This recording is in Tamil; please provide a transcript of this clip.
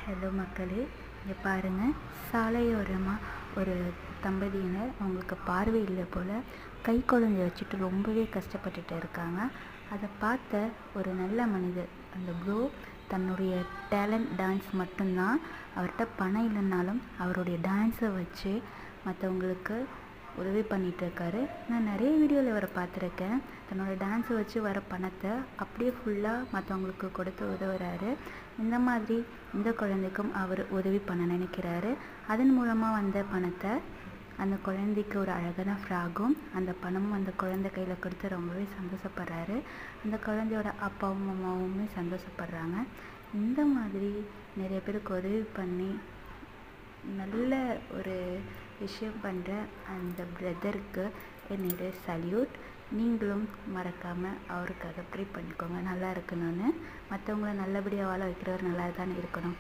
ஹலோ மக்களே, இங்கே பாருங்கள். சாலையோரமாக ஒரு தம்பதியினர் அவங்களுக்கு பார்வை இல்லை போல் கை குழந்தைய வச்சுட்டு ரொம்பவே கஷ்டப்பட்டுட்டு இருக்காங்க. அதை பார்த்த ஒரு நல்ல மனிதர், அந்த ப்ரோ தன்னுடைய டேலண்ட் டான்ஸ் மட்டும்தான், அவர்கிட்ட பணம் இல்லைன்னாலும் அவருடைய டான்ஸை வச்சு மற்றவங்களுக்கு உதவி பண்ணிகிட்ருக்காரு. நான் நிறைய வீடியோவில் இவரை பார்த்துருக்கேன். தன்னோட டான்ஸை வச்சு வர பணத்தை அப்படியே ஃபுல்லாக மற்றவங்களுக்கு கொடுத்து உதவுறாரு. இந்த மாதிரி இந்த குழந்தைக்கும் அவர் உதவி பண்ண நினைக்கிறாரு. அதன் மூலமாக வந்த பணத்தை அந்த குழந்தைக்கு ஒரு அழகான ஃப்ராகும் அந்த பணமும் அந்த குழந்தை கையில் கொடுத்து ரொம்பவே சந்தோஷப்படுறாரு. அந்த குழந்தையோட அப்பாவும் அம்மாவுமே சந்தோஷப்படுறாங்க. இந்த மாதிரி நிறைய பேருக்கு உதவி பண்ணி நல்ல ஒரு விஷயம் பண்ணுற அந்த பிரதருக்கு என்னுடைய சல்யூட். நீங்களும் மறக்காமல் அவருக்காக ப்ரே பண்ணிக்கோங்க, நல்லா இருக்கணும்னு. மற்றவங்கள நல்லபடியாக வாழ வைக்கிறவர் நல்லா தானே இருக்கணும்.